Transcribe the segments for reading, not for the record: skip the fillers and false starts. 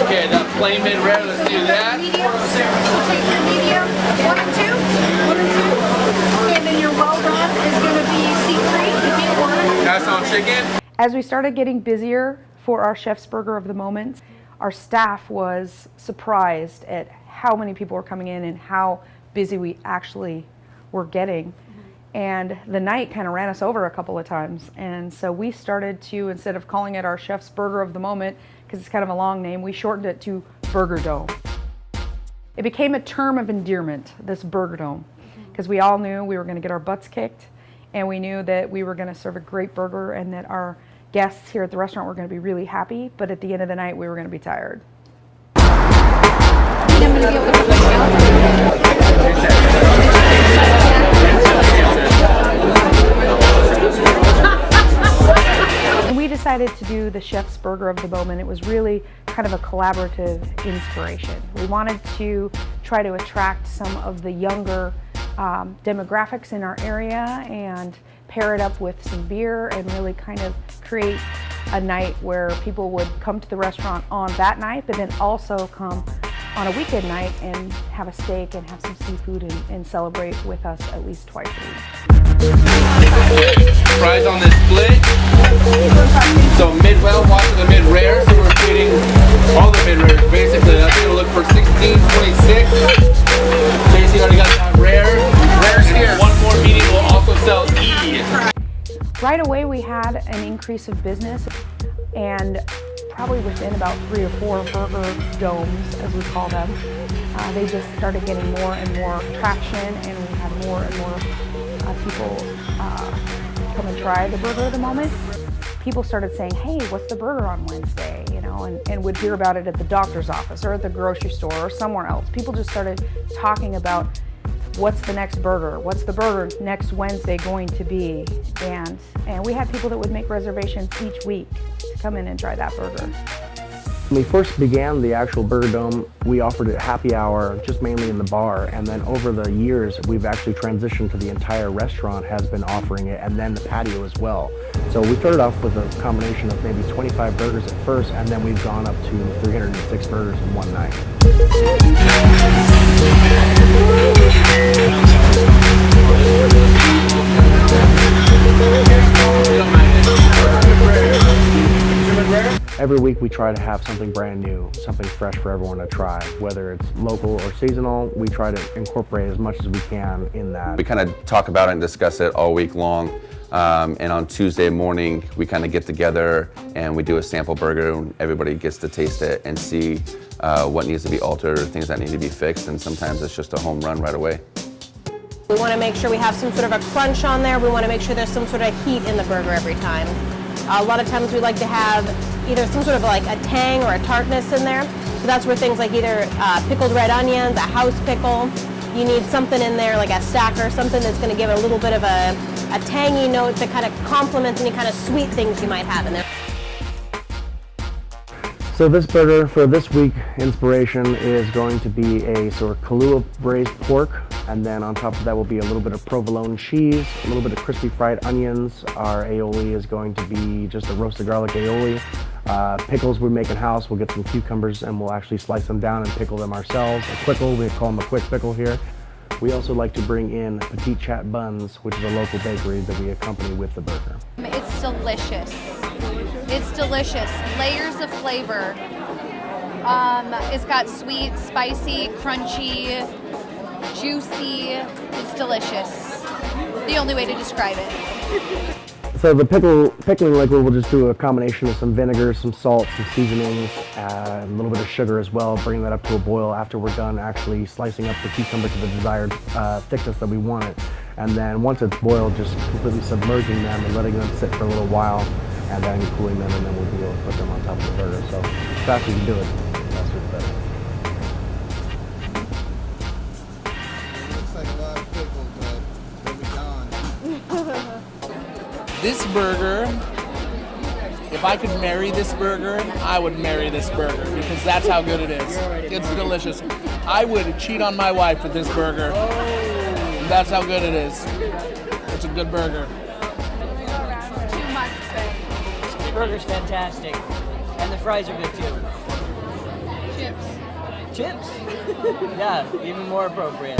Okay, the plain mid rare, let's do that. Medium. We'll take your medium, 1 and 2. 1 and 2. And then your well done is going to be C3. That's on chicken. As we started getting busier for our Chef's Burger of the Moment, our staff was surprised at how many people were coming in and how busy we actually were getting. And the night kind of ran us over a couple of times. And so we started to, instead of calling it our Chef's Burger of the Moment, because it's kind of a long name, we shortened it to Burgerdome. It became a term of endearment, this Burgerdome, because we all knew we were going to get our butts kicked, and we knew that we were going to serve a great burger and that our guests here at the restaurant were going to be really happy, but at the end of the night we were going to be tired. When we decided to do the Chef's Burger of the Moment, it was really kind of a collaborative inspiration. We wanted to try to attract some of the younger demographics in our area and pair it up with some beer and really kind of create a night where people would come to the restaurant on that night, but then also come on a weekend night and have a steak and have some seafood and celebrate with us at least twice a week. Fries on this split. So mid-well, watch the mid-rare. So we're treating all the mid-rares basically. That's going to look for 1626. JC already got that rare. Rare's here. One more medium will also sell E. Right away we had an increase of business, and probably within about 3 or 4 burger domes, as we call them, they just started getting more and more traction, and we had more and more people come and try the Burger of the Moment. People started saying, hey, what's the burger on Wednesday? You know, and would hear about it at the doctor's office or at the grocery store or somewhere else. People just started talking about what's the next burger? What's the burger next Wednesday going to be? And we had people that would make reservations each week to come in and try that burger. When we first began the actual Burgerdome, we offered it happy hour, just mainly in the bar, and then over the years, we've actually transitioned to the entire restaurant has been offering it, and then the patio as well. So we started off with a combination of maybe 25 burgers at first, and then we've gone up to 306 burgers in one night. Every week we try to have something brand new, something fresh for everyone to try. Whether it's local or seasonal, we try to incorporate as much as we can in that. We kind of talk about it and discuss it all week long. And on Tuesday morning, we kind of get together and we do a sample burger, and everybody gets to taste it and see what needs to be altered or things that need to be fixed. And sometimes it's just a home run right away. We want to make sure we have some sort of a crunch on there. We want to make sure there's some sort of heat in the burger every time. A lot of times we like to have either some sort of like a tang or a tartness in there. So that's where things like either pickled red onions, a house pickle. You need something in there like a stacker, something that's going to give it a little bit of a tangy note that kind of complements any kind of sweet things you might have in there. So this burger for this week inspiration is going to be a sort of Kahlua braised pork, and then on top of that will be a little bit of provolone cheese, a little bit of crispy fried onions. Our aioli is going to be just a roasted garlic aioli. Pickles we make in house. We'll get some cucumbers and we'll actually slice them down and pickle them ourselves. A quickle, we call them a quick pickle here. We also like to bring in Petite Chat buns, which is a local bakery that we accompany with the burger. It's delicious. It's delicious. Layers of flavor. It's got sweet, spicy, crunchy, juicy. It's delicious. The only way to describe it. So the pickling liquid, we'll just do a combination of some vinegar, some salt, some seasonings, a little bit of sugar as well, bring that up to a boil after we're done actually slicing up the cucumber to the desired thickness that we want it. And then once it's boiled, just completely submerging them and letting them sit for a little while, and then cooling them, and then we'll be able to put them on top of the burger. So as fast as you do it, the faster it's better. Looks like a lot of pickles, but they'll be gone. This burger, if I could marry this burger, I would marry this burger because that's how good it is. It's delicious. I would cheat on my wife with this burger. That's how good it is. It's a good burger. Too much, burger's fantastic. And the fries are good too. Chips? Yeah, even more appropriate.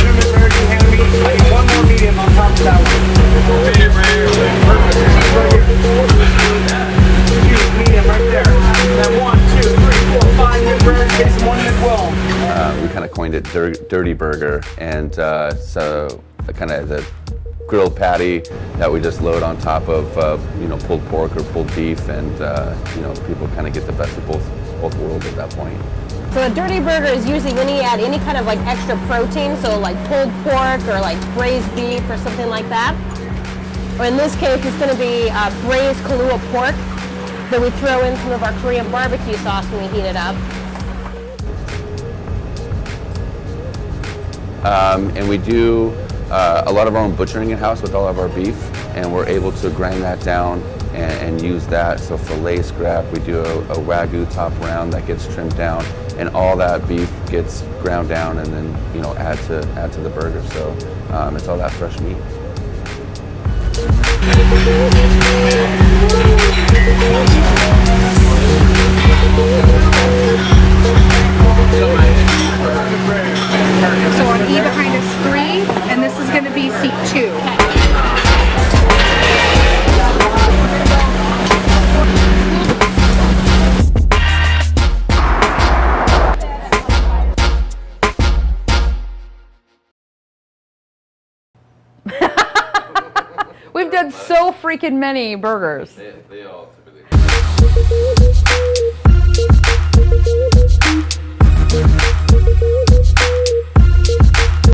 Cinnamon rare, you hand me. I need one more medium on top of that one. Medium rare. Perfect. Medium right there. Then 1, 2, 3, 4, 5 mid rare. Get some one mid well. We kind of coined it dirty burger, and so kind of the grilled patty that we just load on top of pulled pork or pulled beef, and people kind of get the best of both worlds at that point. So a dirty burger is usually when you add any kind of like extra protein, so like pulled pork or like braised beef or something like that. Or in this case, it's going to be braised Kahlua pork. Then we throw in some of our Korean barbecue sauce when we heat it up. And we do a lot of our own butchering in-house with all of our beef, and we're able to grind that down and use that. So fillet scrap, we do a Wagyu top round that gets trimmed down, and all that beef gets ground down and then add to the burger. So it's all that fresh meat. So on E behind us 3, and this is going to be seat 2. We've done so freaking many burgers. They all typically.